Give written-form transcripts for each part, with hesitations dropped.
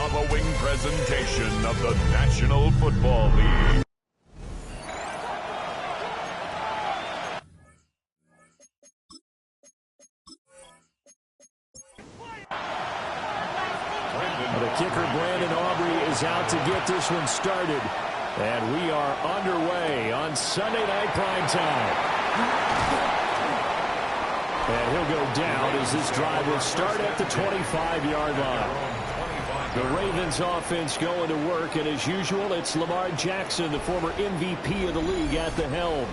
following presentation of the National Football League. The kicker, Brandon Aubrey, is out to get this one started. And we are underway on Sunday Night Primetime. And he'll go down as this drive will start at the 25-yard line. The Ravens offense going to work, and as usual, it's Lamar Jackson, the former MVP of the league, at the helm.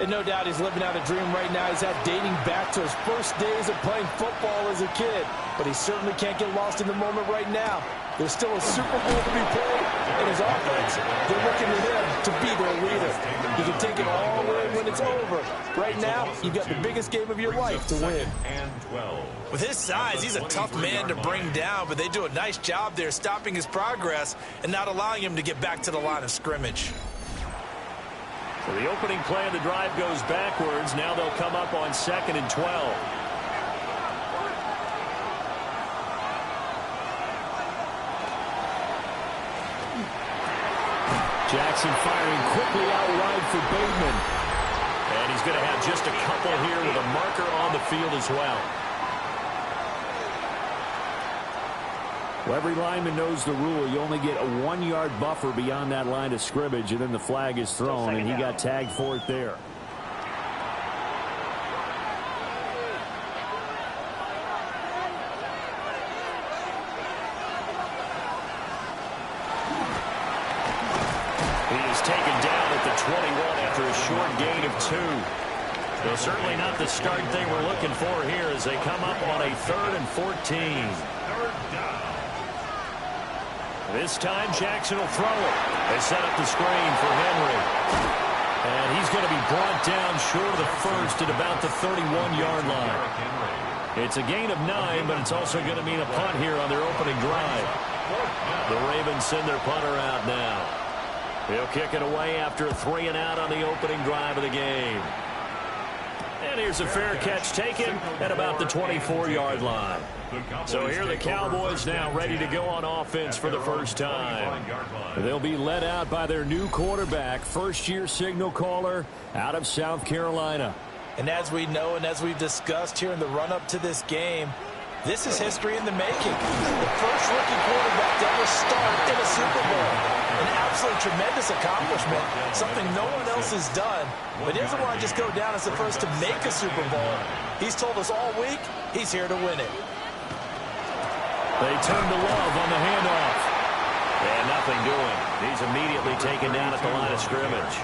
And no doubt he's living out a dream right now. He's had dating back to his first days of playing football as a kid. But he certainly can't get lost in the moment right now. There's still a Super Bowl to be played, and his offense, they're looking to him to be their leader. He can take it all in when it's over. Right now, you've got the biggest game of your life to win. With his size, he's a tough man to bring down, but they do a nice job there stopping his progress and not allowing him to get back to the line of scrimmage. So the opening play of the drive goes backwards. Now they'll come up on 2nd and 12. Jackson firing quickly out wide for Bateman. And he's going to have just a couple here with a marker on the field as well. Well, every lineman knows the rule. You only get a 1-yard buffer beyond that line of scrimmage, and then the flag is thrown, and he got tagged for it there. He is taken down at the 21 after a short gain of 2. So certainly not the start they were looking for here as they come up on a 3rd and 14. This time Jackson will throw it. They set up the screen for Henry. And he's going to be brought down short of the first at about the 31-yard line. It's a gain of 9, but it's also going to mean a punt here on their opening drive. The Ravens send their punter out now. He'll kick it away after a 3-and-out on the opening drive of the game. And here's a fair catch taken at about the 24-yard line. So here are the Cowboys now ready to go on offense for the first time. They'll be led out by their new quarterback, first-year signal caller out of South Carolina. And as we know and as we've discussed here in the run-up to this game, this is history in the making. The first rookie quarterback to ever start in a Super Bowl. An absolutely tremendous accomplishment, something no one else has done. But he doesn't want to just go down as the first to make a Super Bowl. He's told us all week he's here to win it. They turn to Love on the handoff. And nothing doing. He's immediately taken down at the line of scrimmage.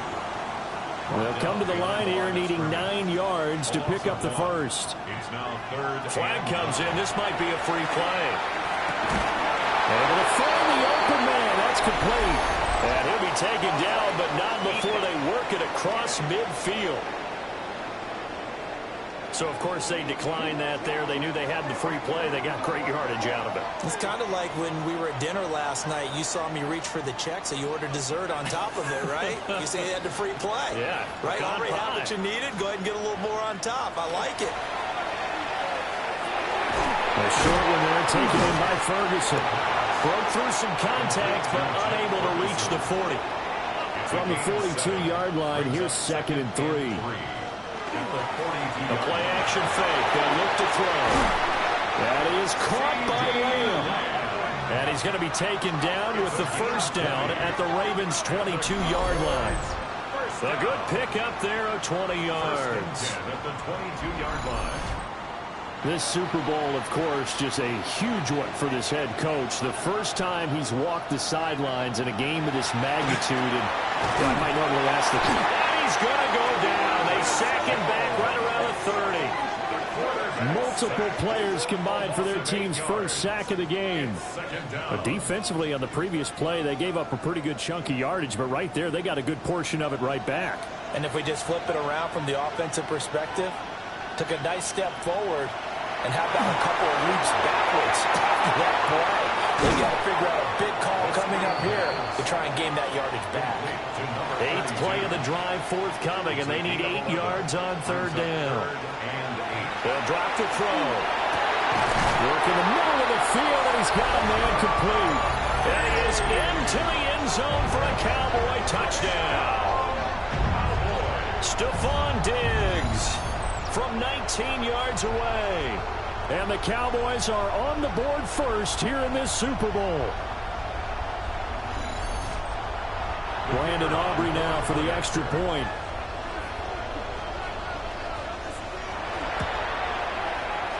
They'll come to the line here needing 9 yards to pick up the first. Flag comes in. This might be a free play. Able to find the open man. That's complete. And he'll be taken down, but not before they work it across midfield. So, of course, they declined that there. They knew they had the free play. They got great yardage out of it. It's kind of like when we were at dinner last night. You saw me reach for the check, so you ordered dessert on top of it, right? You say you had the free play. Yeah. Right? Already had what you needed. Go ahead and get a little more on top. I like it. A short one there taken in by Ferguson. Broke through some contact, but unable to reach the 40. From the 42-yard line, here's 2nd and 3. A play-action fake. They'll look to throw. That is caught by Lamb. And he's going to be taken down with the first down at the Ravens' 22-yard line. A good pickup there of 20 yards. At the 22-yard line. This Super Bowl, of course, just a huge one for this head coach. The first time he's walked the sidelines in a game of this magnitude. And I might normally ask the team. And he's going to go down. They sack him back right around the 30. Multiple players combined for their team's first sack of the game. But defensively on the previous play, they gave up a pretty good chunk of yardage. But right there, they got a good portion of it right back. And if we just flip it around from the offensive perspective, took a nice step forward, and how about a couple of leaps backwards after that play? They got to figure out a big call coming up here to try and gain that yardage back. 8th play of the drive forthcoming, and they need 8 yards on 3rd down. They'll drop the throw. Work in the middle of the field, and he's got a man complete. to the end zone for a Cowboy touchdown. Stephon Diggs from 19 yards away. And the Cowboys are on the board first here in this Super Bowl. Brandon Aubrey now for the extra point.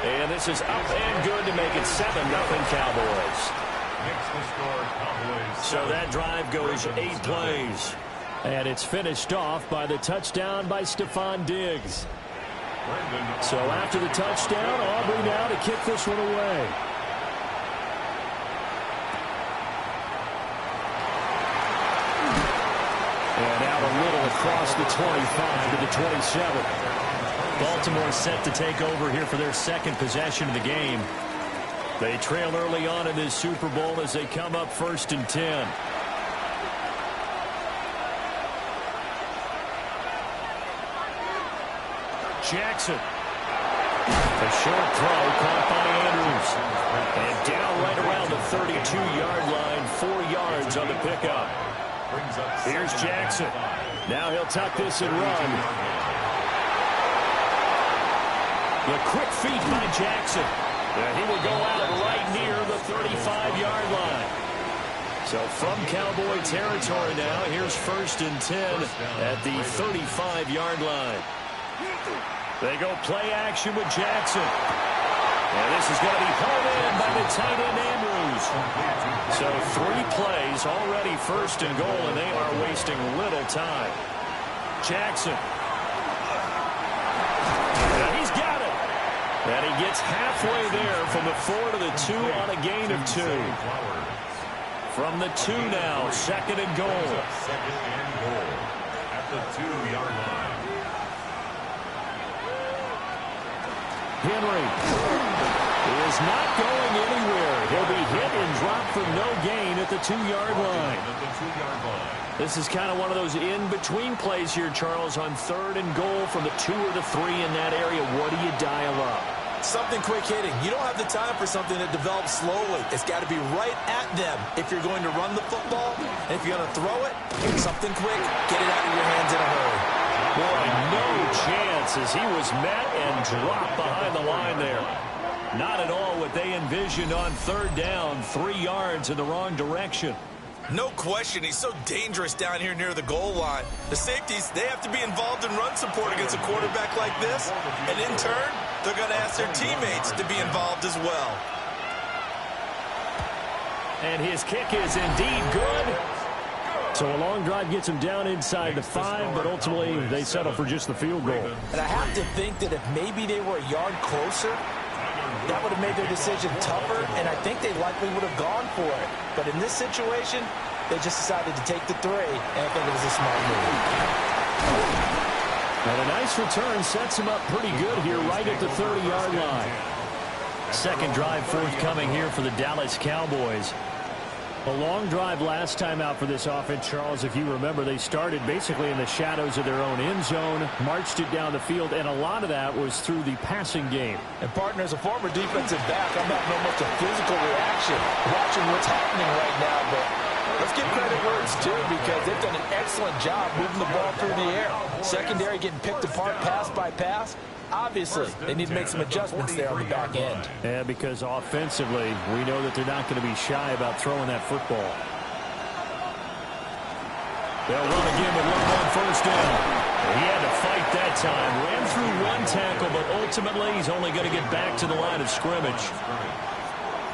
And this is up and good to make it 7-0 Cowboys. So that drive goes 8 plays. And it's finished off by the touchdown by Stephon Diggs. So after the touchdown, Aubrey now to kick this one away. And out a little across the 25 to the 27. Baltimore set to take over here for their second possession of the game. They trail early on in this Super Bowl as they come up 1st and 10. Jackson. A short throw caught by Andrews. And down right around the 32-yard line, 4 yards on the pickup. Here's Jackson. Now he'll tuck this and run. The quick feet by Jackson. And he will go out right near the 35-yard line. So from Cowboy territory now, here's 1st and 10 at the 35-yard line. They go play action with Jackson. And this is going to be hauled in by the tight end Andrews. So 3 plays already 1st and goal, and they are wasting little time. Jackson. And he's got it. And he gets halfway there from the 4 to the 2 on a gain of 2. From the 2 now, 2nd and goal. 2nd and goal at the 2-yard line. Henry is not going anywhere. He'll be hit and dropped for no gain at the 2-yard line. This is kind of one of those in-between plays here, Charles, on 3rd and goal from the 2 or the 3 in that area. What do you dial up? Something quick hitting. You don't have the time for something that develops slowly. It's got to be right at them if you're going to run the football. And if you're going to throw it, something quick, get it out of your hands in a hurry. Boy, no chance as he was met and dropped behind the line there. Not at all what they envisioned on 3rd down, 3 yards in the wrong direction. No question, he's so dangerous down here near the goal line. The safeties, they have to be involved in run support against a quarterback like this. And in turn, they're going to ask their teammates to be involved as well. And his kick is indeed good. So a long drive gets him down inside the 5, but ultimately they settle for just the field goal. And I have to think that if maybe they were a yard closer, that would have made their decision tougher, and I think they likely would have gone for it. But in this situation, they just decided to take the 3, and I think it was a smart move. And a nice return sets him up pretty good here right at the 30-yard line. Second drive forthcoming here for the Dallas Cowboys. A long drive last time out for this offense, Charles. If you remember, they started basically in the shadows of their own end zone, marched it down the field, and a lot of that was through the passing game. And, partner, as a former defensive back, I'm having almost a physical reaction watching what's happening right now. But let's give credit where it's due because they've done an excellent job moving the ball through the air. Secondary getting picked apart pass by pass. Obviously, they need to make some adjustments there on the back end. Yeah, because offensively, we know that they're not going to be shy about throwing that football. They'll run again with one on 1st down. He had to fight that time. Ran through 1 tackle, but ultimately he's only going to get back to the line of scrimmage.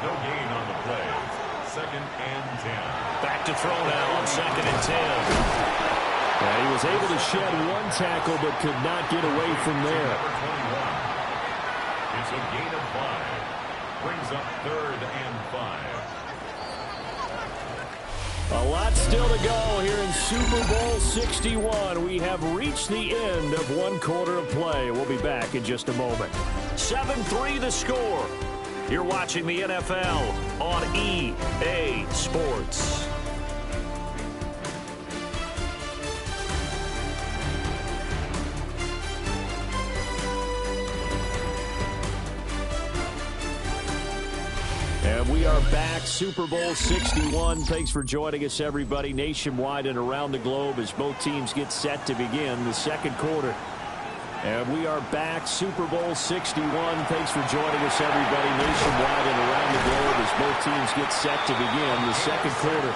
No gain on the play. 2nd and 10. Back to throw now on 2nd and 10. He was able to shed 1 tackle, but could not get away from there. It's a gain of 5. Brings up 3rd and 5. A lot still to go here in Super Bowl 61. We have reached the end of 1 quarter of play. We'll be back in just a moment. 7-3 the score. You're watching the NFL on EA Sports. And we are are back. Super Bowl 61. Thanks for joining us, everybody, nationwide and around the globe as both teams get set to begin the second quarter. And we are back. Super Bowl 61. Thanks for joining us, everybody, nationwide and around the globe as both teams get set to begin the second quarter.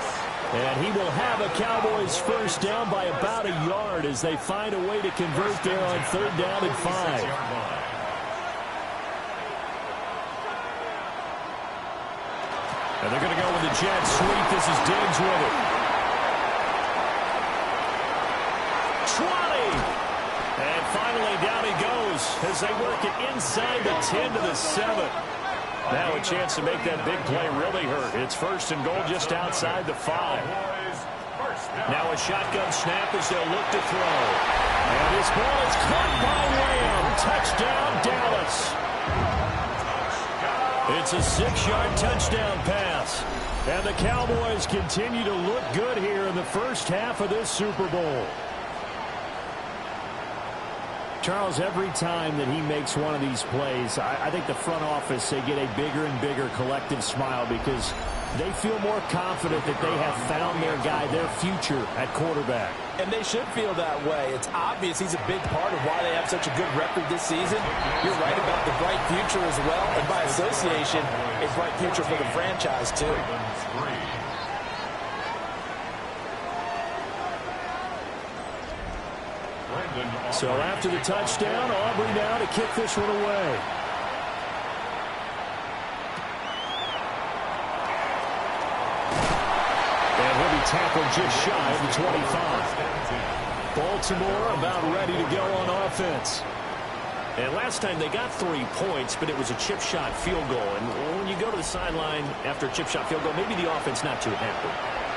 And he will have a Cowboys first down by about a yard as they find a way to convert there on 3rd down and 5. And they're going to go with the jet sweep. This is Diggs with it. 20. And finally down he goes as they work it inside the 10 to the 7. Now a chance to make that big play really hurt. It's 1st and goal just outside the 5. Now a shotgun snap as they'll look to throw. And his ball is caught by Lamb. Touchdown, Dallas. It's a 6-yard touchdown pass. And the Cowboys continue to look good here in the first half of this Super Bowl. Charles, every time that he makes one of these plays, I think the front office, they get a bigger and bigger collective smile because they feel more confident that they have found their guy, their future at quarterback. And they should feel that way. It's obvious he's a big part of why they have such a good record this season. You're right about the bright future as well, and by association, a bright future for the franchise too. So after the touchdown, Aubrey now to kick this one away. And he'll be tackled just shy of the 25. Baltimore about ready to go on offense. And last time they got 3 points, but it was a chip shot field goal. And when you go to the sideline after a chip shot field goal, maybe the offense not too happy.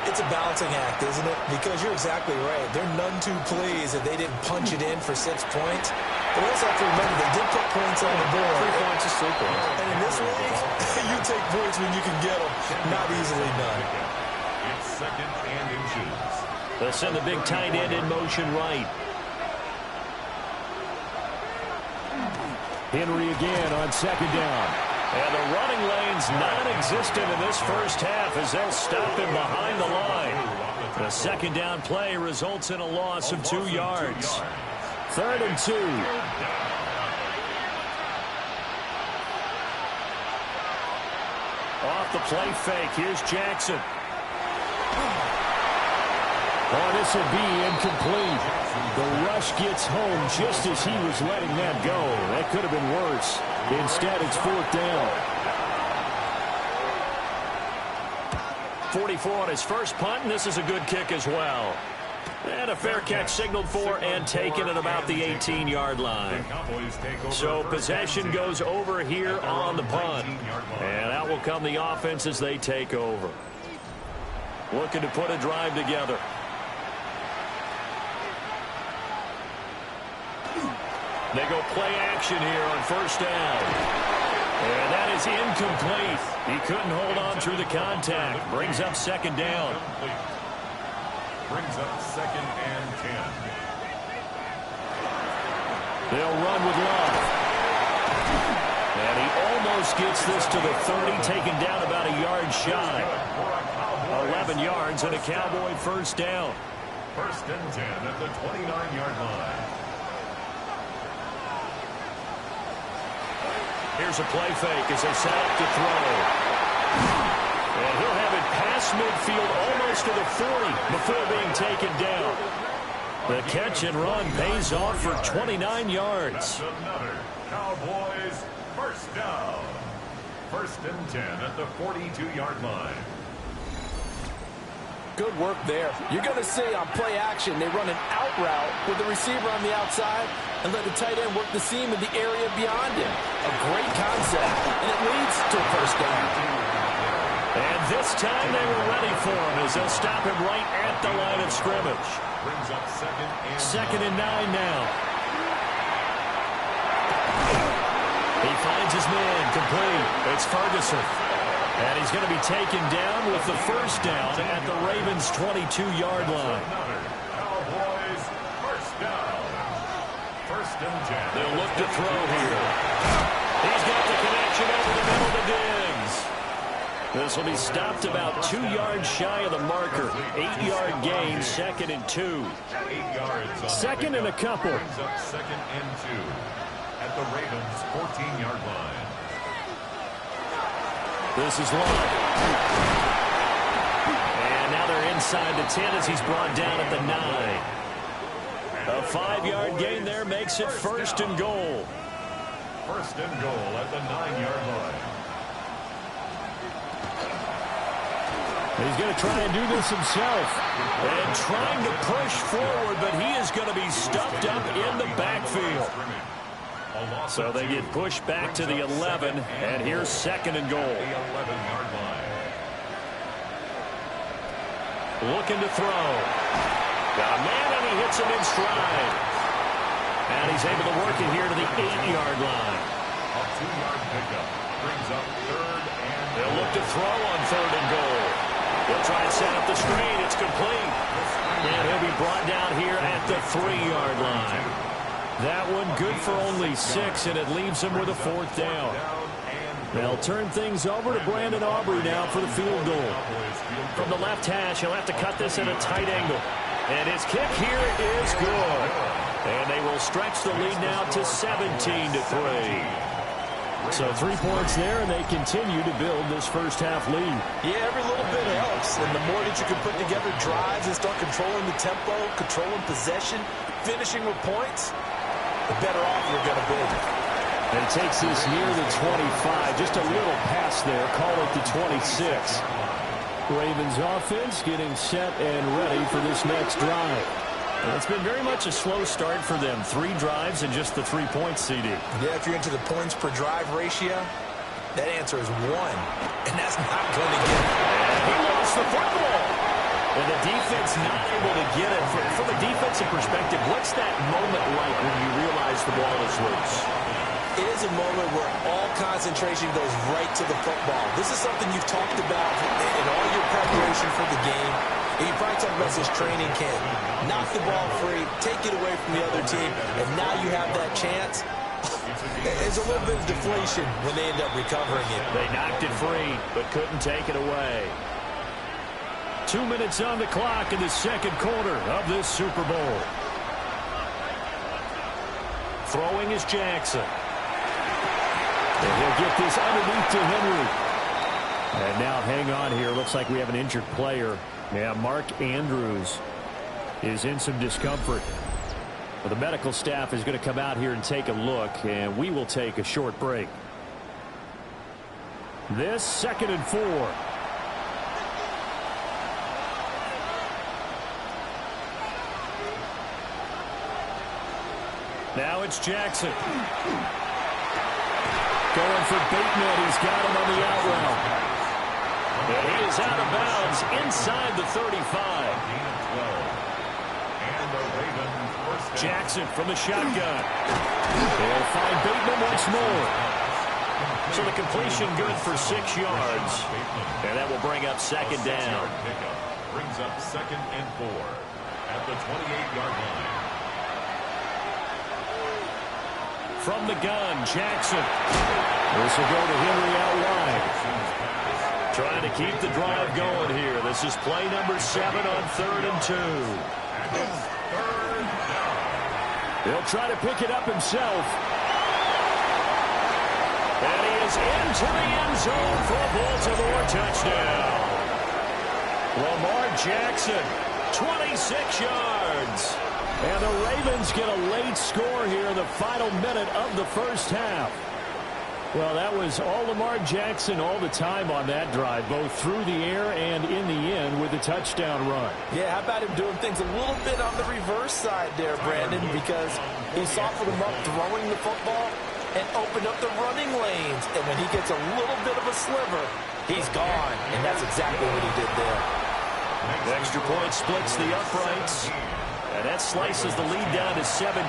It's a balancing act, isn't it? Because you're exactly right. They're none too pleased that they didn't punch it in for 6 points. But we also have to remember they did put points on the board. 3 points is 3 points. And in this league, you take points when you can get them. Not easily done. It's 2nd and inches. They'll send the big tight end in motion right. Henry again on 2nd down. And the running lane's non-existent in this first half as they'll stop him behind the line. The 2nd down play results in a loss of 2 yards. 3rd and 2. Off the play fake. Here's Jackson. Oh, this will be incomplete. The rush gets home just as he was letting that go. That could have been worse. Instead, it's 4th down. 44 on his first punt, and this is a good kick as well. And a fair catch signaled for and taken at about the 18-yard line. So possession goes over here on the punt. And out will come the offense as they take over. Looking to put a drive together. They go play action here on 1st down. And that is incomplete. He couldn't hold on through the contact. Brings up 2nd down. Brings up 2nd and 10. They'll run with Love. And he almost gets this to the 30, taken down about a yard shy. 11 yards and a Cowboy 1st down. 1st and 10 at the 29-yard line. Here's a play fake as they set up to throw. And he'll have it past midfield almost to the 40 before being taken down. The catch and run pays off for 29 yards. That's another Cowboys 1st down. 1st and 10 at the 42-yard line. Good work there. You're going to see on play action, they run an out route with the receiver on the outside and let the tight end work the seam in the area beyond him. A great concept, and it leads to a 1st down. And this time they were ready for him as they'll stop him right at the line of scrimmage. Brings up 2nd and 9 now. He finds his man complete. It's Ferguson. And he's going to be taken down with the 1st down at the Ravens' 22-yard line. Cowboys 1st down. 1st and 10. They'll look to throw here. He's got the connection over the middle to Diggs. This will be stopped about 2 yards shy of the marker. 8-yard gain, 2nd and 2. 8 yards. Second and a couple. Brings up 2nd and 2 at the Ravens' 14-yard line. This is long. And now they're inside the 10 as he's brought down at the 9. A 5-yard gain there makes it 1st and goal. 1st and goal at the 9-yard line. He's going to try and do this himself. And trying to push forward, but he is going to be stuffed up in the backfield. So they get pushed back to the 11, and here's 2nd and goal. The 11-yard line. Looking to throw. Got a man, and he hits him in stride. And he's able to work it here to the 8-yard line. A 2-yard pickup brings up 3rd and They'll look to throw on 3rd and goal. They'll try and set up the screen. It's complete. And he'll be brought down here at the 3-yard line. That one good for only 6, and it leaves him with a 4th down. They'll turn things over to Brandon Aubrey now for the field goal. From the left hash, he'll have to cut this at a tight angle. And his kick here is good. And they will stretch the lead now to 17-3. So 3 points there, and they continue to build this first half lead. Yeah, every little bit helps. And the more that you can put together drives and start controlling the tempo, controlling possession, finishing with points, the better off you're going to be. And it takes this near the 25. Just a little pass there. Call it the 26. Ravens offense getting set and ready for this next drive. And it's been very much a slow start for them. 3 drives and just the 3 points, CD. Yeah, if you're into the points per drive ratio, that answer is 1. And that's not going to get it. And he lost the football. And the defense not able to get it. From a defensive perspective, what's that moment like when you realize the ball is loose? It is a moment where all concentration goes right to the football. This is something you've talked about in all your preparation for the game. And you probably talked about this training camp. Knock the ball free, take it away from the other team, and now you have that chance. There's a little bit of deflation when they end up recovering it. They knocked it free, but couldn't take it away. 2 minutes on the clock in the second quarter of this Super Bowl. Throwing is Jackson. And he'll get this underneath to Henry. And now hang on here. Looks like we have an injured player. Yeah, Mark Andrews is in some discomfort. Well, the medical staff is going to come out here and take a look, and we will take a short break. This 2nd and 4. Now it's Jackson. Going for Bateman. He's got him on the out route. And he is out of bounds inside the 35. Jackson from the shotgun. They'll find Bateman once more. So the completion good for 6 yards. And that will bring up 2nd down. Brings up 2nd and 4 at the 28-yard line. From the gun, Jackson. This will go to Henry out wide. Trying to keep the drive going here. This is play number 7 on 3rd and 2. He'll try to pick it up himself. And he is into the end zone for a Baltimore touchdown. Lamar Jackson, 26 yards. And the Ravens get a late score here in the final minute of the first half. Well, that was all Lamar Jackson all the time on that drive, both through the air and in the end with a touchdown run. Yeah, how about him doing things a little bit on the reverse side there, Brandon, because he softened him up throwing the football and opened up the running lanes. And when he gets a little bit of a sliver, he's gone. And that's exactly what he did there. The extra point splits the uprights. And that slices the lead down to 17-10.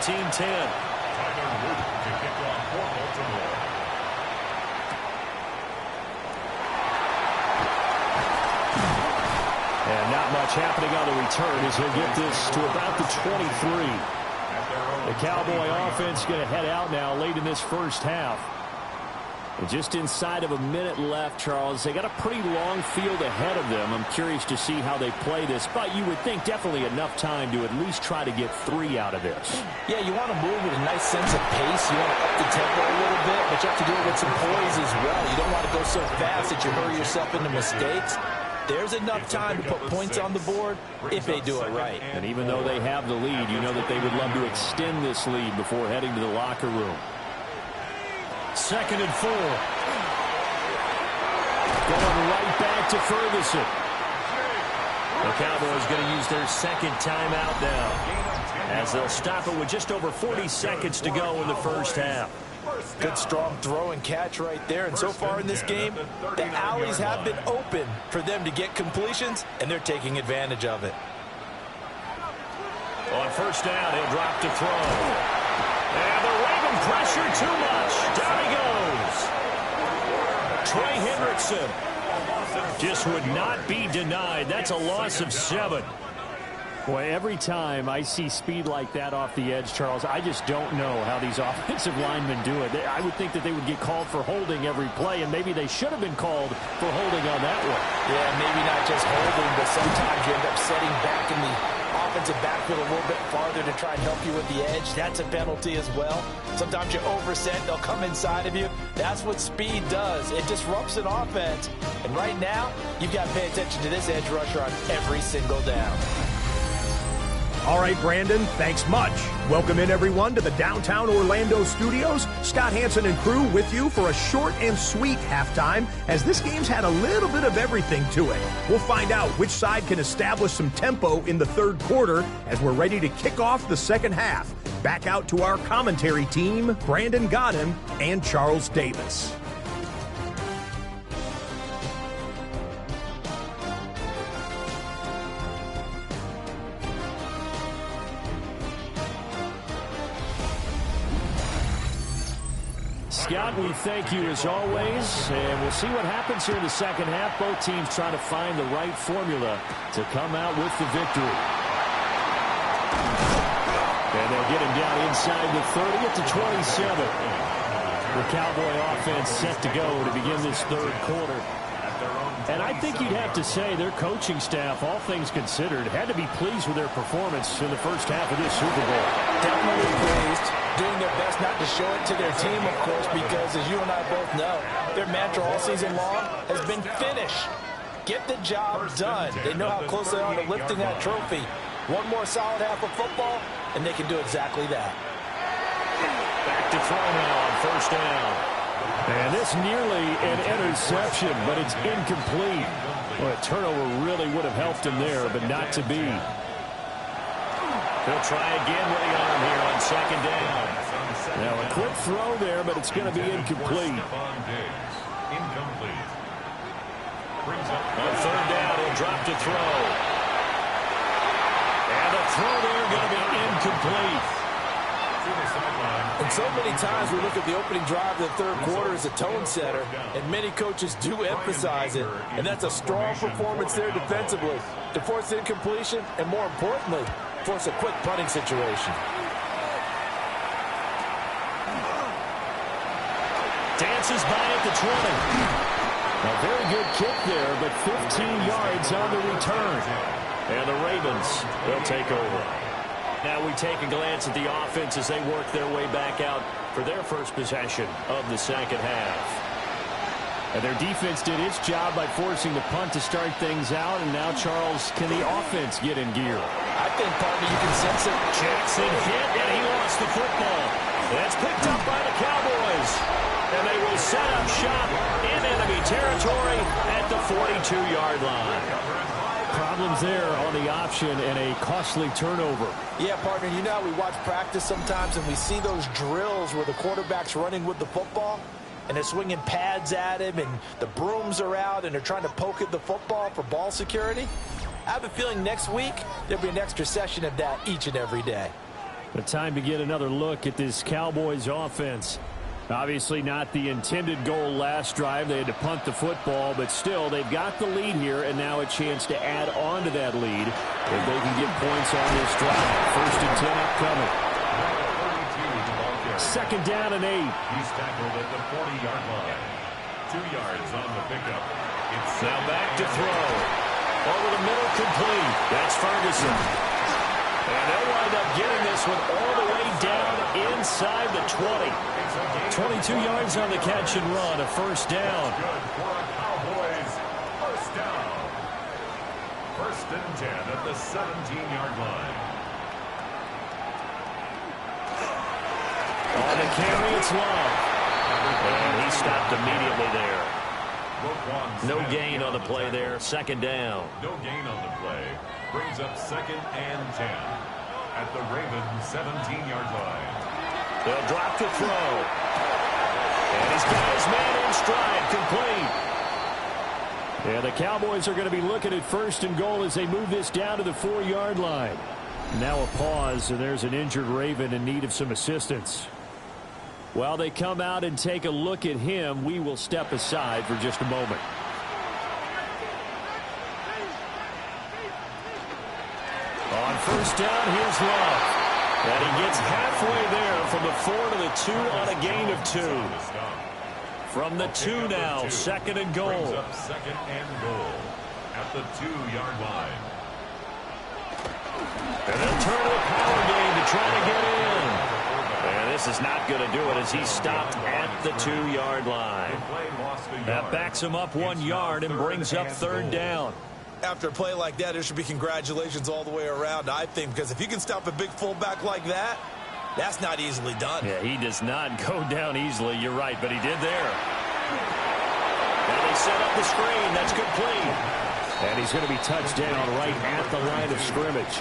And not much happening on the return as he'll get this to about the 23. The Cowboy offense going to head out now late in this first half. Just inside of a minute left, Charles. They got a pretty long field ahead of them. I'm curious to see how they play this, but you would think definitely enough time to at least try to get 3 out of this. Yeah, you want to move with a nice sense of pace. You want to up the tempo a little bit, but you have to do it with some poise as well. You don't want to go so fast that you hurry yourself into mistakes. There's enough time to put points on the board if they do it right. And even though they have the lead, you know that they would love to extend this lead before heading to the locker room. 2nd and 4. Going right back to Ferguson. The Cowboys going to use their 2nd timeout now, as they'll stop it with just over 40 seconds to go in the first half. Good strong throw and catch right there. And so far in this game, the alleys have been open for them to get completions, and they're taking advantage of it. On first down, he'll drop to throw. And the Raven pressure too much. Down he goes. Trey Hendrickson just would not be denied. That's a loss of 7. Boy, every time I see speed like that off the edge, Charles, I just don't know how these offensive linemen do it. I would think that they would get called for holding every play, and maybe they should have been called for holding on that one. Yeah, maybe not just holding, but sometimes you end up setting back in the offensive backfield a little bit farther to try and help you with the edge. That's a penalty as well. Sometimes you overset, they'll come inside of you. That's what speed does. It disrupts an offense. And right now, you've got to pay attention to this edge rusher on every single down. All right, Brandon, thanks much. Welcome in, everyone, to the downtown Orlando studios. Scott Hansen and crew with you for a short and sweet halftime, as this game's had a little bit of everything to it. We'll find out which side can establish some tempo in the third quarter as we're ready to kick off the second half. Back out to our commentary team, Brandon Godden and Charles Davis. Scott, we thank you as always, and we'll see what happens here in the second half. Both teams trying to find the right formula to come out with the victory. And they'll get him down inside the 30 at the 27. The Cowboy offense set to go to begin this third quarter. And I think you'd have to say their coaching staff, all things considered, had to be pleased with their performance in the first half of this Super Bowl. Definitely pleased. Doing their best not to show it to their team, of course, because as you and I both know, their mantra all season long has been finish. Get the job done. They know how close they are to lifting that trophy. One more solid half of football, and they can do exactly that. Back to throw now on first down. And this nearly an interception, but it's incomplete. Well, a turnover really would have helped him there, but not to be. He'll try again with the arm here on second down. Now a quick throw there, but it's going to be incomplete. On third down, he'll drop to throw. And the throw there going to be incomplete. And so many times we look at the opening drive of the third quarter as a tone setter, and many coaches do emphasize it. And that's a strong performance there defensively to force incompletion and, more importantly, force a quick punting situation. Dances by at the 20. A very good kick there, but 15 yards on the return. And the Ravens, they'll take over. Now we take a glance at the offense as they work their way back out for their first possession of the second half. And their defense did its job by forcing the punt to start things out. And now, Charles, can the offense get in gear? I think, partner, you can sense it. Jackson hit, and he lost the football. That's picked up by the Cowboys. And they will set up shop in enemy territory at the 42-yard line. Problems there on the option and a costly turnover. Yeah, partner, you know how we watch practice sometimes and we see those drills where the quarterback's running with the football and they're swinging pads at him and the brooms are out and they're trying to poke at the football for ball security. I have a feeling next week there'll be an extra session of that each and every day. The time to get another look at this Cowboys offense. Obviously not the intended goal last drive. They had to punt the football, but still they've got the lead here and now a chance to add on to that lead if they can get points on this drive. 1st and 10 upcoming. Second down and 8. He's tackled at the 40-yard line. 2 yards on the pickup. It's now back to throw. Over the middle, complete. That's Ferguson. And they'll wind up getting this one all the way down inside the 20. 22 yards on the catch and run, a first down. good for a Cowboys first down. First and 10 at the 17-yard line. On the carry, it's Love. And he stopped immediately there. No gain on the play there. Second down. No gain on the play. Brings up second and 10 at the Ravens 17-yard line. They'll drop to throw. And he's got his man in stride, complete. And the Cowboys are going to be looking at first and goal as they move this down to the 4-yard line. Now a pause, and there's an injured Raven in need of some assistance. While they come out and take a look at him, we will step aside for just a moment. On first down, here's Love. And he gets halfway there from the 4 to the 2 on a gain of 2. From the 2 now, second and goal. Brings up second and goal at the 2-yard line. And they'll turn to a power game to try to get in. And this is not going to do it as he's stopped at the 2-yard line. That backs him up 1 yard and brings up third down. After a play like that, there should be congratulations all the way around, I think, because if you can stop a big fullback like that, that's not easily done. Yeah, he does not go down easily. You're right, but he did there. Now they set up the screen. That's complete. And he's going to be touched down right at the line of scrimmage.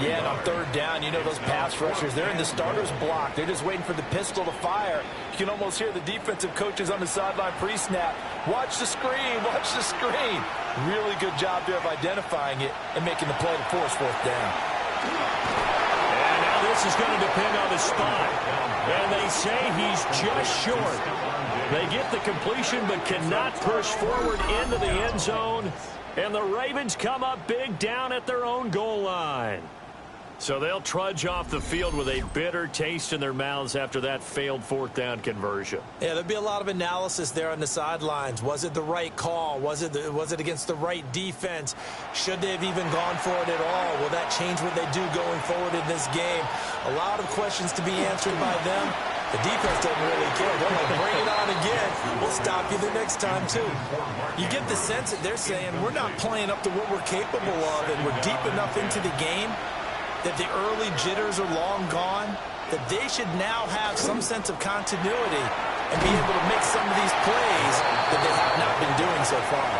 Yeah, and on third down, you know those pass rushers, they're in the starter's block. They're just waiting for the pistol to fire. You can almost hear the defensive coaches on the sideline pre-snap. Watch the screen, watch the screen. Really good job there of identifying it and making the play to force fourth down. And now this is going to depend on the spot. And they say he's just short. They get the completion but cannot push forward into the end zone. And the Ravens come up big down at their own goal line. So they'll trudge off the field with a bitter taste in their mouths after that failed fourth down conversion. Yeah, there'll be a lot of analysis there on the sidelines. Was it the right call? Was it against the right defense? Should they have even gone for it at all? Will that change what they do going forward in this game? A lot of questions to be answered by them. The defense doesn't really care. They're like, bring it on again. We'll stop you the next time, too. You get the sense that they're saying we're not playing up to what we're capable of, and we're deep enough into the game that the early jitters are long gone, that they should now have some sense of continuity and be able to make some of these plays that they have not been doing so far.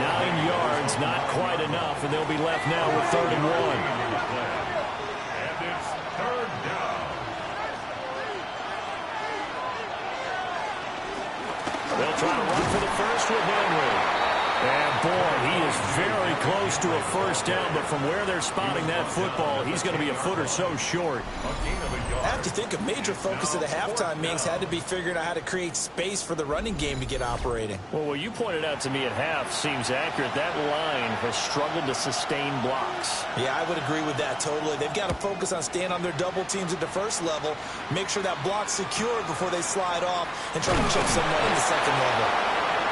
9 yards, not quite enough, and they'll be left now with 3rd and 1. And it's third down. They'll try to run for the first with Henry. And, boy, he is very close to a first down, but from where they're spotting that football, he's going to be a foot or so short. I have to think a major focus of the halftime meetings had to be figuring out how to create space for the running game to get operating. Well, what you pointed out to me at half seems accurate. That line has struggled to sustain blocks. Yeah, I would agree with that totally. They've got to focus on staying on their double teams at the first level, make sure that block's secured before they slide off and try to chip someone at the second level.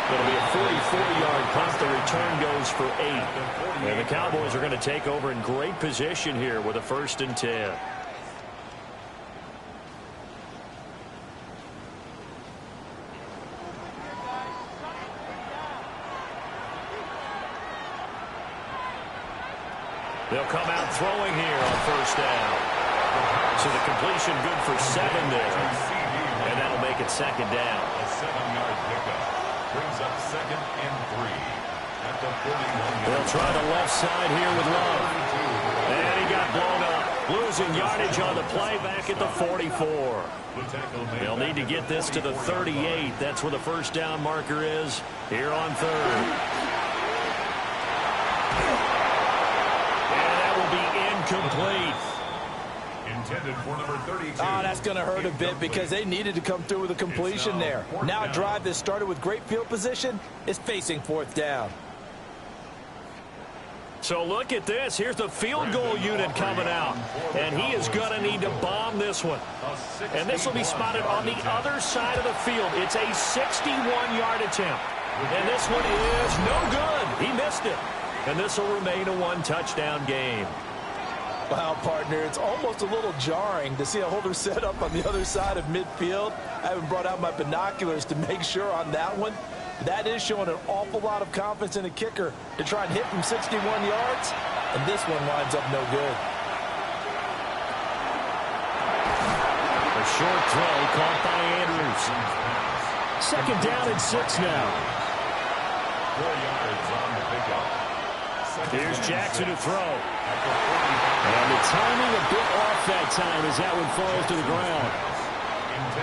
It'll be a 44-yard punt. The return goes for 8. And the Cowboys are going to take over in great position here with a 1st and 10. They'll come out throwing here on first down. So the completion good for 7 there. And that'll make it 2nd down. A 7-yard pickup. Brings up 2nd and 3 at the 41. They'll try the left side here with Love. And he got blown up. Losing yardage on the play back at the 44. They'll need to get this to the 38. That's where the first down marker is here on 3rd. And that will be incomplete. Intended for number 32. Oh, that's going to hurt a bit because they needed to come through with a completion there. Now a drive that started with great field position is facing 4th down. So look at this. Here's the field goal unit coming out. And he is going to need to bomb this one. And this will be spotted on the other side of the field. It's a 61-yard attempt. And this one is no good. He missed it. And this will remain a one-touchdown game. Wow, partner, it's almost a little jarring to see a holder set up on the other side of midfield. I haven't brought out my binoculars to make sure on that one. That is showing an awful lot of confidence in a kicker to try and hit from 61 yards, and this one winds up no good. A short throw caught by Andrews. Second down and 6 now. 4 yards on the pickup. Here's Jackson to throw. And the timing a bit off that time as that one falls to the ground.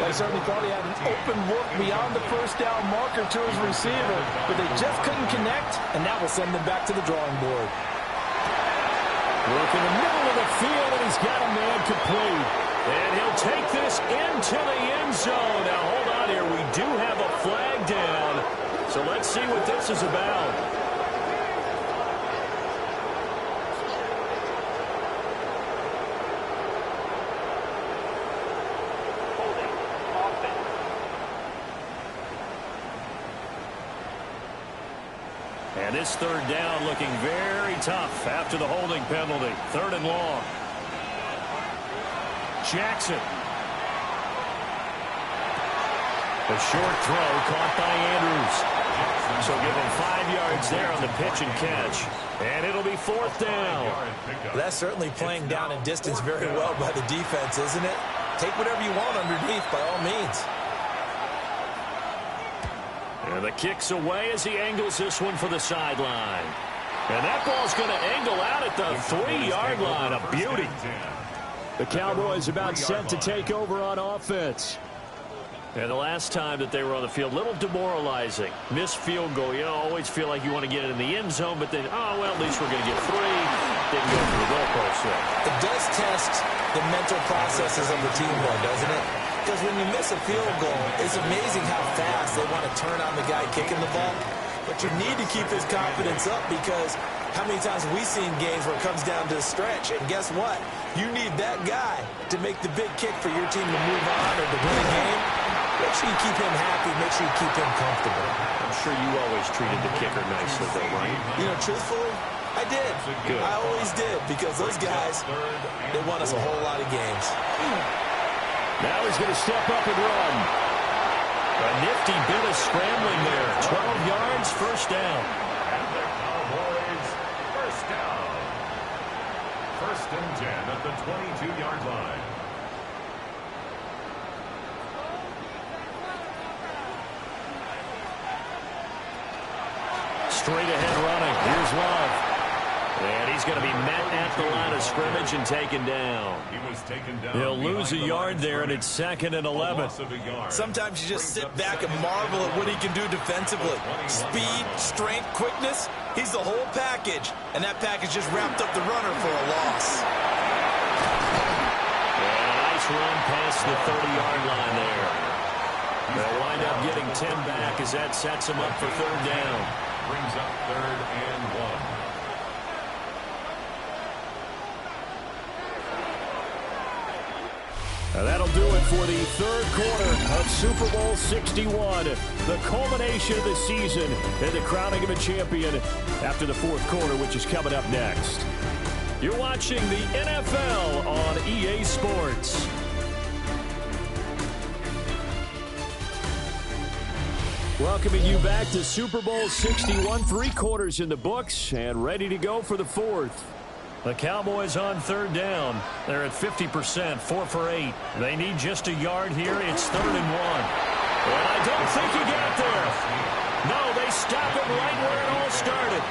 They certainly thought he had an open look beyond the first down marker to his receiver, but they just couldn't connect, and that will send them back to the drawing board. Work in the middle of the field, and he's got a man complete. And he'll take this into the end zone. Now, hold on here. We do have a flag down, so let's see what this is about. And this third down looking very tough after the holding penalty. 3rd and long. Jackson. A short throw caught by Andrews. So give him 5 yards there on the pitch and catch. And it'll be 4th down. That's certainly playing down in distance very well by the defense, isn't it? Take whatever you want underneath by all means. And the kick's away as he angles this one for the sideline. And that ball's going to angle out at the 3-yard line. A beauty. The Cowboys about set to take over on offense. And the last time that they were on the field, a little demoralizing. Missed field goal. You always feel like you want to get it in the end zone, but then, oh, well, at least we're going to get 3. Didn't go for the goalpost there. It does test the mental processes of the team, though, doesn't it? Because when you miss a field goal, it's amazing how fast they want to turn on the guy kicking the ball. But you need to keep his confidence up because how many times have we seen games where it comes down to a stretch? And guess what? You need that guy to make the big kick for your team to move on or to win a game. Make sure you keep him happy. Make sure you keep him comfortable. I'm sure you always treated the kicker nicely, though, right? You know, truthfully, I did. Good. I always did because those guys, they won us a whole lot of games. Now he's going to step up and run. A nifty bit of scrambling there. 12 yards, 1st down. And the Cowboys, 1st down. 1st and 10 at the 22-yard line. Straight ahead running. Here's Love. And he's going to be met at the line of scrimmage and taken down. He was taken down. He'll lose a yard there, and it's 2nd and 11. Sometimes you just sit back and marvel at what he can do defensively. Speed, strength, quickness. He's the whole package. And that package just wrapped up the runner for a loss. And a nice run past the 30-yard line there. They'll wind up getting 10 back as that sets him up for 3rd down. Brings up 3rd and 1. And that'll do it for the 3rd quarter of Super Bowl 61. The culmination of the season and the crowning of a champion after the 4th quarter, which is coming up next. You're watching the NFL on EA Sports. Welcoming you back to Super Bowl 61. 3 quarters in the books and ready to go for the 4th. The Cowboys on 3rd down. They're at 50%, 4 for 8. They need just a yard here. It's 3rd and 1. And I don't think he got there. No, they stop him right where it all started.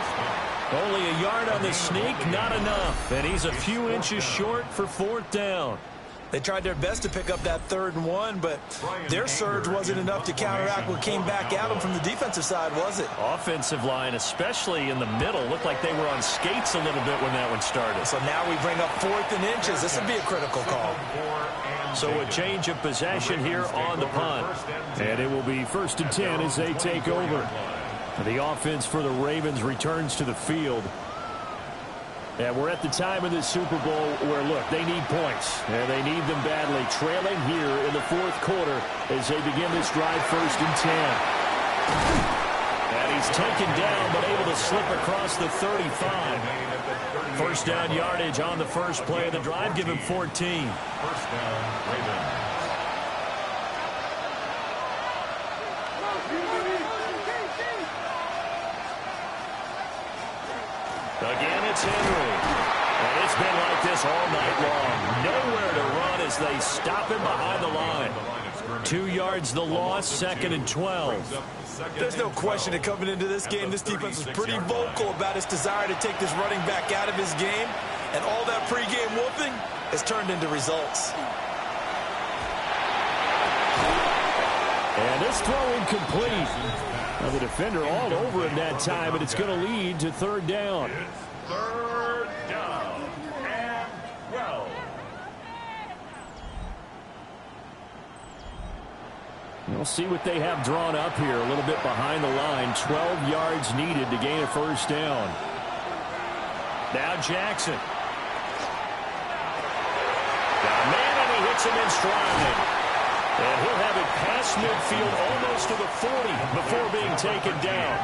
Only a yard on the sneak, not enough. And he's a few inches short for 4th down. They tried their best to pick up that 3rd and 1, but their surge wasn't enough to counteract what came back at them from the defensive side, was it? Offensive line, especially in the middle, looked like they were on skates a little bit when that one started. So now we bring up 4th and inches. This would be a critical call. So a change of possession here on the punt. And it will be 1st and 10 as they take over. The offense for the Ravens returns to the field. Yeah, we're at the time of this Super Bowl where, look, they need points, and they need them badly. Trailing here in the fourth quarter as they begin this drive, 1st and 10. And he's taken down, but able to slip across the 35. First down yardage on the first play of the drive. Give him 14. First down, Ravens. Again, it's Henry. And it's been like this all night long. Nowhere to run as they stop him behind the line. 2 yards the loss, 2nd and 12. There's no question that coming into this game, this defense was pretty vocal about its desire to take this running back out of his game. And all that pregame whooping has turned into results. And this throw incomplete. Now the defender all over him that time, and it's going to lead to 3rd down. It's 3rd down and 12. We'll see what they have drawn up here a little bit behind the line. 12 yards needed to gain a 1st down. Now Jackson. Got a man, and he hits him in stride. And he'll have it past midfield almost to the 40 before being taken down.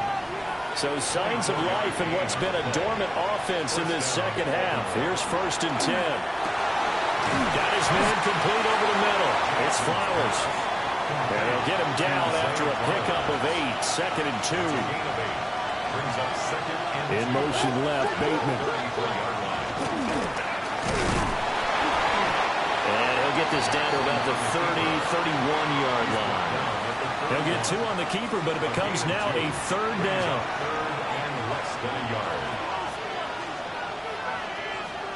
So signs of life in what's been a dormant offense in this second half. Here's 1st and 10. Got his man complete over the middle. It's Flowers. And he'll get him down after a pickup of 8. 2nd and 2. In motion left, Bateman. And he'll get this down to about the 31-yard line. He'll get 2 on the keeper, but it becomes now a 3rd down.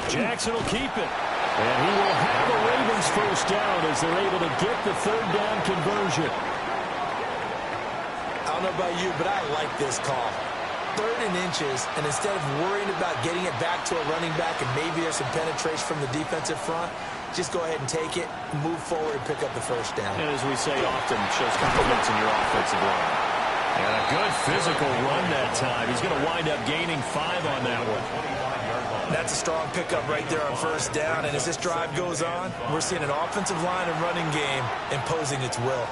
Jackson will keep it. And he will have the Ravens 1st down as they're able to get the 3rd down conversion. I don't know about you, but I like this call. 3rd and inches, and instead of worrying about getting it back to a running back and maybe there's some penetration from the defensive front, just go ahead and take it, move forward, and pick up the 1st down. And as we say often, shows confidence in your offensive line. And a good physical run that time. He's going to wind up gaining 5 on that one. That's a strong pickup right there on 1st down, and as this drive goes on, we're seeing an offensive line and running game imposing its will.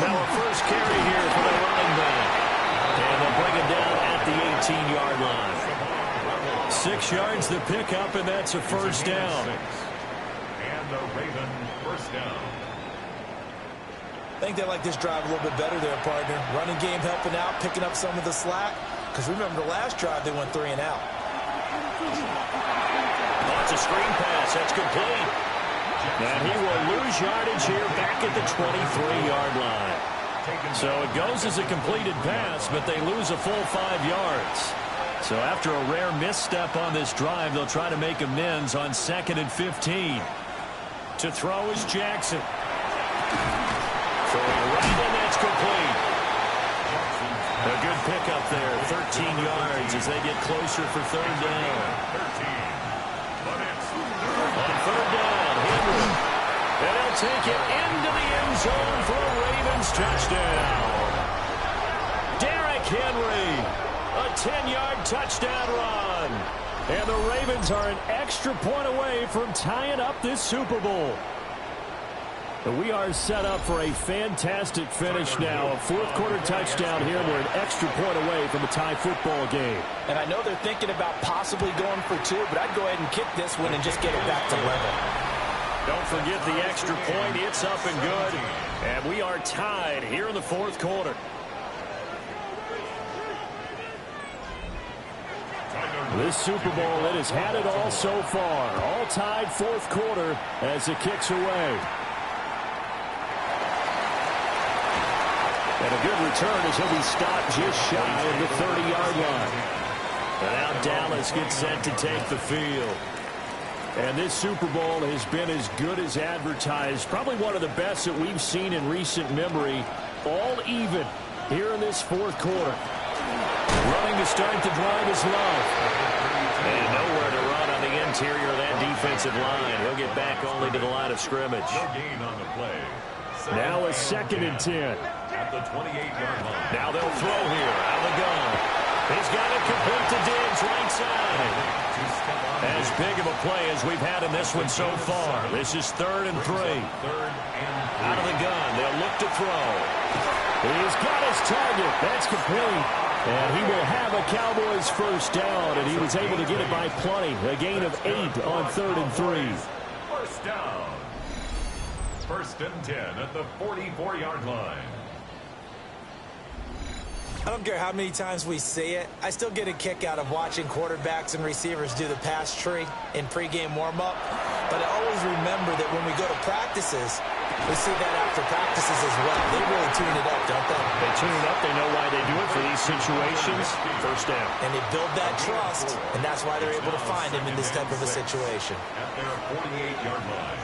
Now a first carry here for the running back. And they'll bring him down at the 18-yard line. 6 yards the pickup, and that's a 1st down. And the Raven 1st down. I think they like this drive a little bit better there, partner. Running game helping out, picking up some of the slack. Because remember, the last drive, they went 3 and out. That's a screen pass. That's complete. And he will lose yardage here back at the 23-yard line. So it goes as a completed pass, but they lose a full 5 yards. So after a rare misstep on this drive, they'll try to make amends on 2nd and 15. To throw is Jackson. Throwing right, and that's complete. A good pickup there, 13 yards as they get closer for 3rd down. On 3rd down, Henry. And they'll take it into the end zone for a Ravens touchdown. Derrick Henry, a 10-yard touchdown run. And the Ravens are an extra point away from tying up this Super Bowl. We are set up for a fantastic finish now. A 4th quarter touchdown here. We're an extra point away from a tie football game. And I know they're thinking about possibly going for 2, but I'd go ahead and kick this one and just get it back to level. Don't forget the extra point. It's up and good. And we are tied here in the 4th quarter. This Super Bowl, it has had it all so far. All tied 4th quarter as it kicks away. And a good return as he'll be stopped just shy of the 30-yard line. And now Dallas gets set to take the field. And this Super Bowl has been as good as advertised. Probably one of the best that we've seen in recent memory. All even here in this 4th quarter. Running to start the drive is Love. And nowhere to run on the interior of that defensive line. He'll get back only to the line of scrimmage. No gain on the play. Now a 2nd and 10. At the 28-yard line. Now they'll throw here out of the gun. He's got it complete to Diggs, right side. As big of a play as we've had in this one so far. This is 3rd and 3. Out of the gun, they'll look to throw. He's got his target. That's complete. And he will have a Cowboys first down, and he was able to get it by plenty. A gain of 8 on 3rd and 3. First down. 1st and 10 at the 44-yard line. I don't care how many times we see it. I still get a kick out of watching quarterbacks and receivers do the pass tree in pregame warm-up. But I always remember that when we go to practices, we see that after practices as well. They really tune it up, don't they? They tune it up. They know why they do it for these situations. First down. And they build that trust, and that's why they're able to find him in this type of a situation. At their 48-yard line.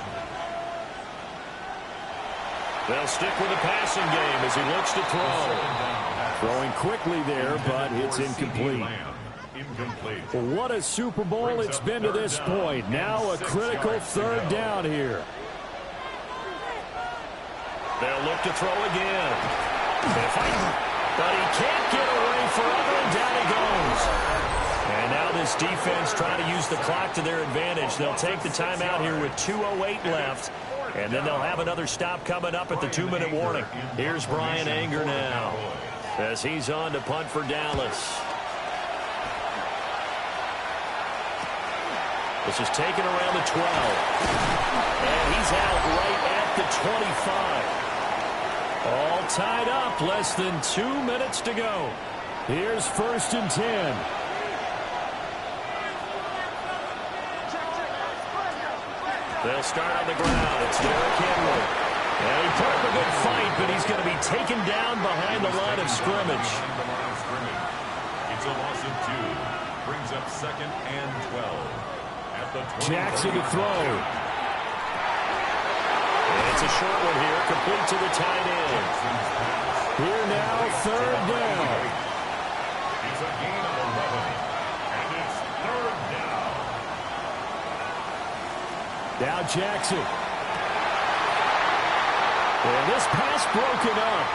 They'll stick with the passing game as he looks to throw. Throwing quickly there, but it's incomplete. Well, what a Super Bowl it's been to this point. Now a critical 3rd down here. They'll look to throw again. But he can't get away forever, and down he goes. And now this defense trying to use the clock to their advantage. They'll take the timeout here with 2:08 left. And then they'll have another stop coming up at the 2-minute warning. Here's Brian Anger now as he's on to punt for Dallas. This is taken around the 12. And he's out right at the 25. All tied up, less than 2 minutes to go. Here's 1st and 10. They'll start on the ground. It's Derrick Henry. And he put up a good fight, but he's going to be taken down behind the line of scrimmage. It's a loss of 2. Brings up 2nd and 12. At the 20. Jackson to throw. And it's a short one here, complete to the tight end. Here now, 3rd down. It's a gain of 11. And it's 3rd down. Now Jackson. And this pass broken up.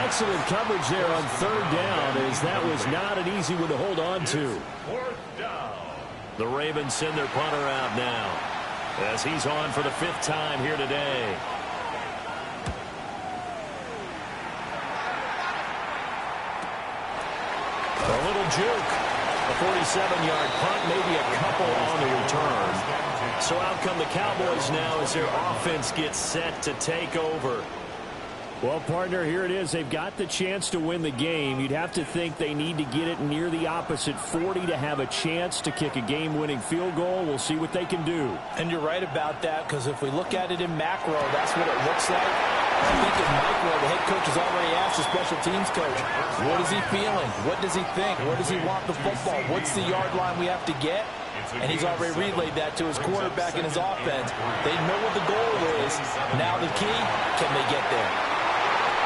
Excellent coverage there on 3rd down, as that was not an easy one to hold on to. 4th down. The Ravens send their punter out now as he's on for the 5th time here today. A little juke. A 47-yard punt, maybe a couple on the return. So out come the Cowboys now as their offense gets set to take over. Well, partner, here it is. They've got the chance to win the game. You'd have to think they need to get it near the opposite 40 to have a chance to kick a game-winning field goal. We'll see what they can do. And you're right about that, because if we look at it in macro, that's what it looks like. I think in micro, the head coach has already asked the special teams coach, what is he feeling? What does he think? Where does he want the football? What's the yard line we have to get? And he's already relayed that to his quarterback and his offense. They know what the goal is. Now the key, can they get there?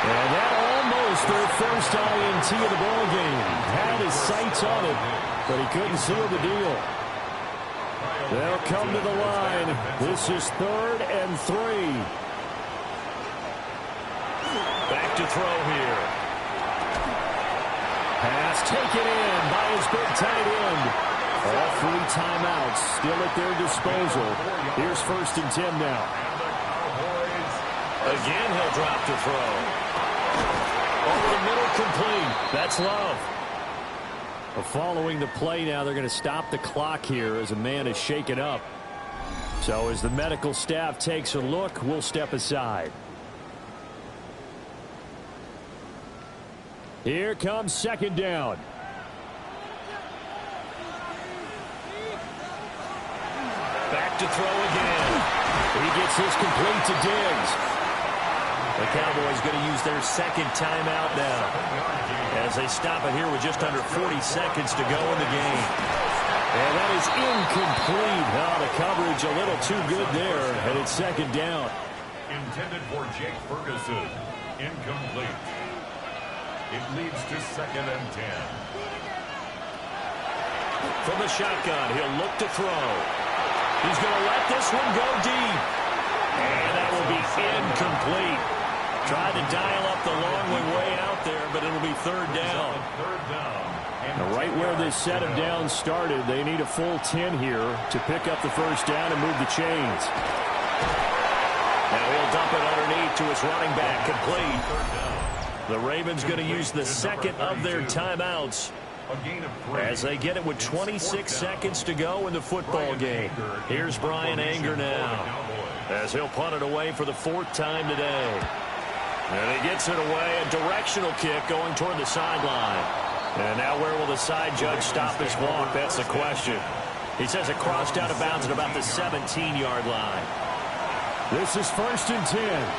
And that almost their first INT of the ball game. Had his sights on it, but he couldn't seal the deal. They'll come to the line. This is 3rd and 3. Back to throw here. Pass taken in by his big tight end. All 3 timeouts still at their disposal. Here's 1st and 10 now. Again, he'll drop to throw. Over the middle, complete. That's Love. Well, following the play now, they're going to stop the clock here as a man is shaken up. So as the medical staff takes a look, we'll step aside. Here comes 2nd down. Back to throw again. He gets his complete to Diggs. The Cowboys going to use their 2nd timeout now as they stop it here with just under 40 seconds to go in the game. And that is incomplete. Oh, the coverage a little too good there, and it's 2nd down. Intended for Jake Ferguson. Incomplete. It leads to 2nd and 10. From the shotgun, he'll look to throw. He's going to let this one go deep. And that will be incomplete. Tried to dial up the long one way out out there, but it'll be third down. And right where this set of downs started, they need a full 10 here to pick up the first down and move the chains. Now he'll dump it underneath to his running back, complete. The Ravens going to use the second of their timeouts as they get it with 26 seconds to go in the football game. Here's Brian Anger now as he'll punt it away for the fourth time today. And he gets it away, a directional kick going toward the sideline. And now where will the side judge stop his walk? That's the question. He says it crossed out of bounds at about the 17-yard line. This is 1st and 10.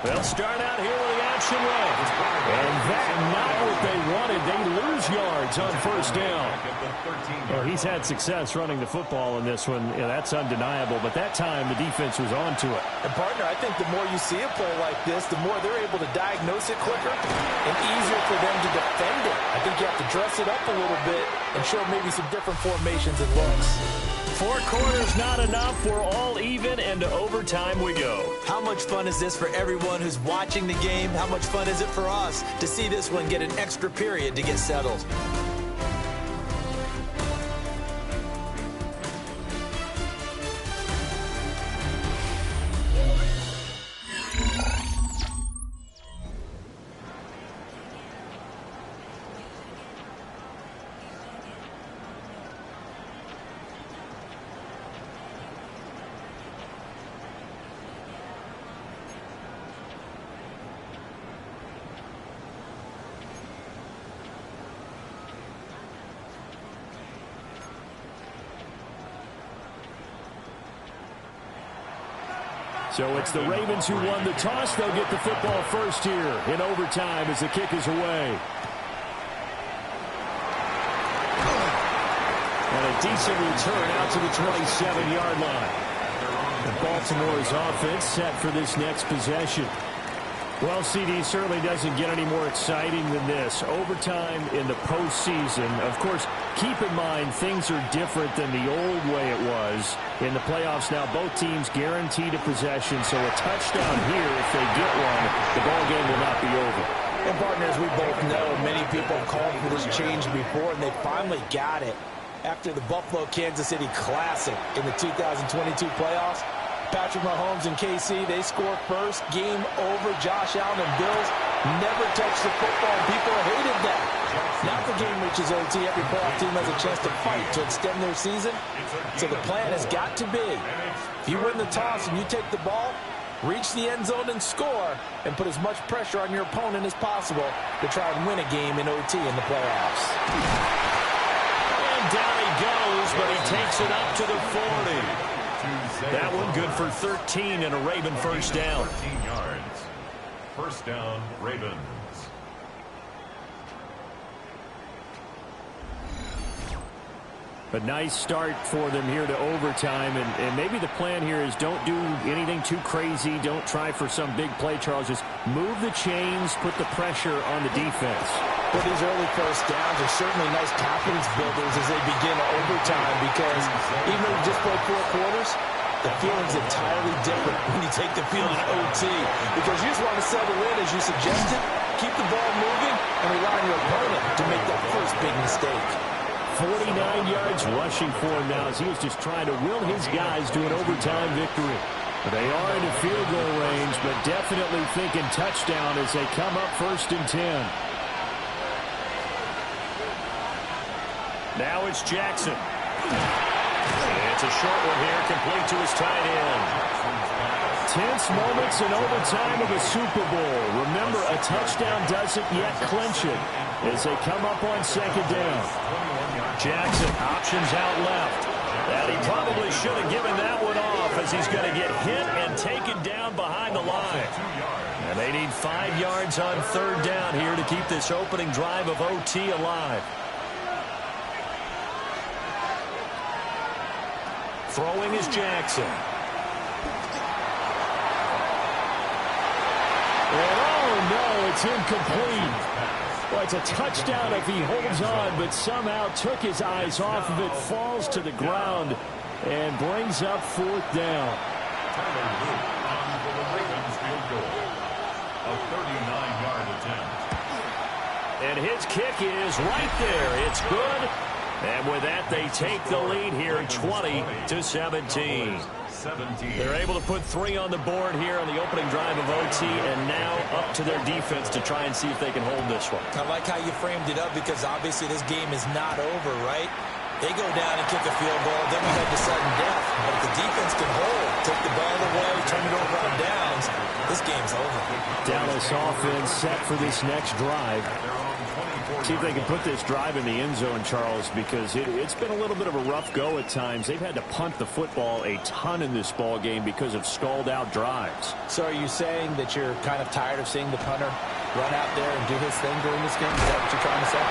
They'll start out here with the action run. And that's not what they wanted. They lose yards on first down. Well, he's had success running the football in this one. Yeah, that's undeniable. But that time, the defense was on to it. And, partner, I think the more you see a play like this, the more they're able to diagnose it quicker and easier for them to defend it. I think you have to dress it up a little bit and show maybe some different formations and looks. 4 quarters not enough. We're all even, and to overtime we go. How much fun is this for everyone who's watching the game? How much fun is it for us to see this one get an extra period to get settled? So it's the Ravens who won the toss. They'll get the football first here in overtime as the kick is away. And a decent return out to the 27-yard line. And Baltimore's offense set for this next possession. Well, CD, certainly doesn't get any more exciting than this. Overtime in the postseason. Of course, keep in mind things are different than the old way it was. In the playoffs now, both teams guaranteed a possession, so a touchdown here, if they get one, the ball game will not be over. And, partners, we both know many people have called for this change before, and they finally got it. After the Buffalo-Kansas City Classic in the 2022 playoffs, Patrick Mahomes and KC, they score first. Game over. Josh Allen and Bills never touched the football. People hated that. Now the game reaches OT. Every playoff team has a chance to fight to extend their season. So the plan has got to be, if you win the toss and you take the ball, reach the end zone and score, and put as much pressure on your opponent as possible to try and win a game in OT in the playoffs. And down he goes, but he takes it up to the 40. That one good for 13 and a Raven first down. 13 yards. First down, Ravens. A nice start for them here to overtime, and maybe the plan here is don't do anything too crazy. Don't try for some big play, Charles. Just move the chains, put the pressure on the defense. Well, these early first downs are certainly nice confidence builders as they begin overtime, because even though you just played 4 quarters, the feeling's entirely different when you take the field in OT, because you just want to settle in, as you suggested, keep the ball moving, and rely on your opponent to make that first big mistake. 49 yards rushing for him now as he was just trying to will his guys to an overtime victory. They are into field goal range, but definitely thinking touchdown as they come up 1st and 10. Now it's Jackson. It's a short one here, complete to his tight end. Tense moments in overtime of a Super Bowl. Remember, a touchdown doesn't yet clinch it as they come up on 2nd down. Jackson options out left. And he probably should have given that one off as he's going to get hit and taken down behind the line. And they need 5 yards on 3rd down here to keep this opening drive of OT alive. Throwing is Jackson. And oh no, it's incomplete. Well, it's a touchdown if he holds on, but somehow took his eyes off of it, falls to the ground, and brings up 4th down. goal. A 39-yard attempt. And his kick is right there. It's good. And with that, they take the lead here, 20-17. They're able to put 3 on the board here on the opening drive of OT, and now up to their defense to try and see if they can hold this one. I like how you framed it up, because obviously this game is not over, right? They go down and kick a field goal, then we head to sudden death. But if the defense can hold, take the ball away, turn it over on downs, this game's over. Dallas offense set for this next drive. See if they can put this drive in the end zone, Charles, because it's been a little bit of a rough go at times. They've had to punt the football a ton in this ball game because of stalled-out drives. So are you saying that you're kind of tired of seeing the punter run out there and do his thing during this game? Is that what you're trying to say?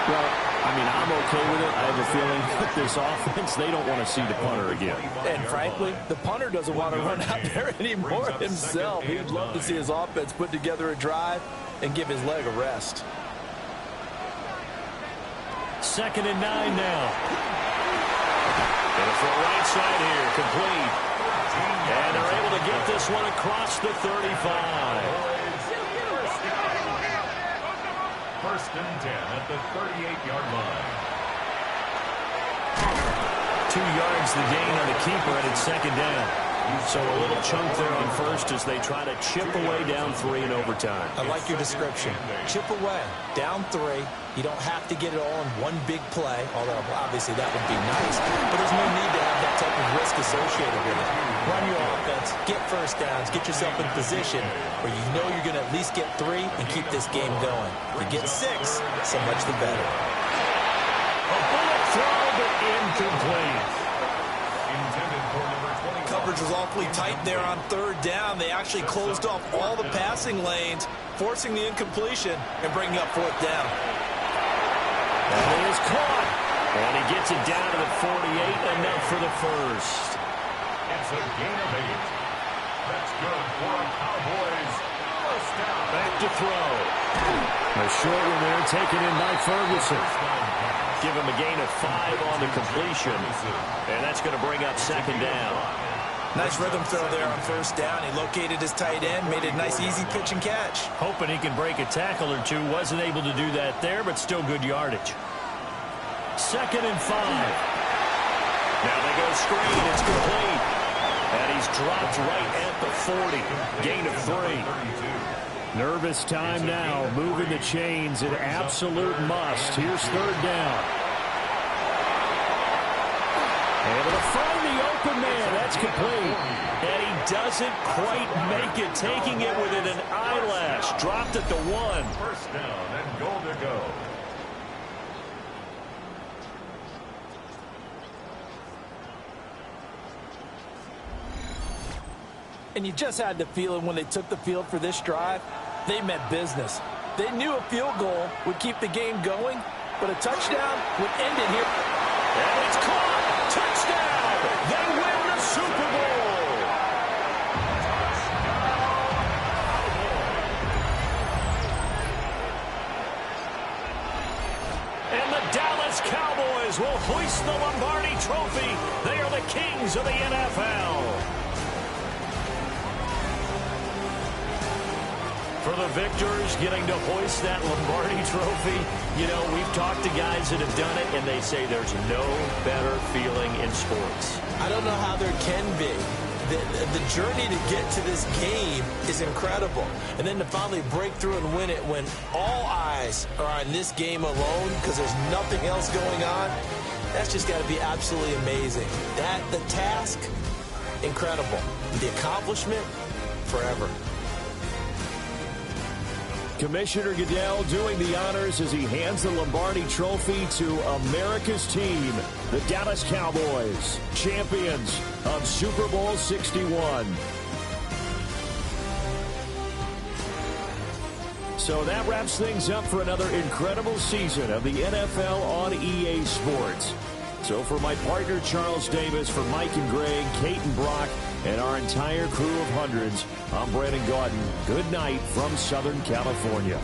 Well, I mean, I'm okay with it. I have a feeling with this offense, they don't want to see the punter again. And frankly, the punter doesn't want to run out there anymore himself. He'd love to see his offense put together a drive and give his leg a rest. 2nd and 9 now. And for right side here, complete. And they're able to get this one across the 35. First and 10 at the 38-yard line. 2 yards the gain on the keeper, and it's 2nd down. So a little chunk there on first as they try to chip away down 3 in overtime. I like your description. Chip away, down 3. You don't have to get it all in one big play, although obviously that would be nice. But there's no need to have that type of risk associated with it. Run your offense, get first downs, get yourself in position where you know you're going to at least get 3 and keep this game going. If you get 6, so much the better. A bullet throw, but incomplete. Coverage was awfully tight there on 3rd down. They actually closed off all the passing lanes, forcing the incompletion and bringing up 4th down. And he is caught. And he gets it down to the 48, enough for the first. It's a gain of 8. That's good for a Cowboys first down. Back to throw. A short one there taken in by Ferguson. Give him a gain of 5 on the completion. And that's going to bring up 2nd down. Nice rhythm throw there on 1st down. He located his tight end, made it a nice easy pitch and catch. Hoping he can break a tackle or 2. Wasn't able to do that there, but still good yardage. 2nd and 5. Now they go screen. It's complete. And he's dropped right at the 40. Gain of 3. Nervous time now. Moving the chains. An absolute must. Here's 3rd down. Able to find the open man. That's complete. And he doesn't quite make it. Taking it within an eyelash. Dropped at the 1. First down and goal to go. And you just had the feeling when they took the field for this drive, they meant business. They knew a field goal would keep the game going, but a touchdown would end it here. And it's caught. Touchdown. They win the Super Bowl. And the Dallas Cowboys will hoist the Lombardi Trophy. They are the kings of the NFL. For the victors, getting to hoist that Lombardi Trophy, you know, we've talked to guys that have done it, and they say there's no better feeling in sports. I don't know how there can be. The journey to get to this game is incredible. And then to finally break through and win it when all eyes are on this game alone because there's nothing else going on, that's just got to be absolutely amazing. The task, incredible. The accomplishment, forever. Commissioner Goodell doing the honors as he hands the Lombardi Trophy to America's team, the Dallas Cowboys, champions of Super Bowl 61. So that wraps things up for another incredible season of the NFL on EA Sports. So for my partner, Charles Davis, for Mike and Greg, Kate and Brock, and our entire crew of hundreds, I'm Brandon Gaudin. Good night from Southern California.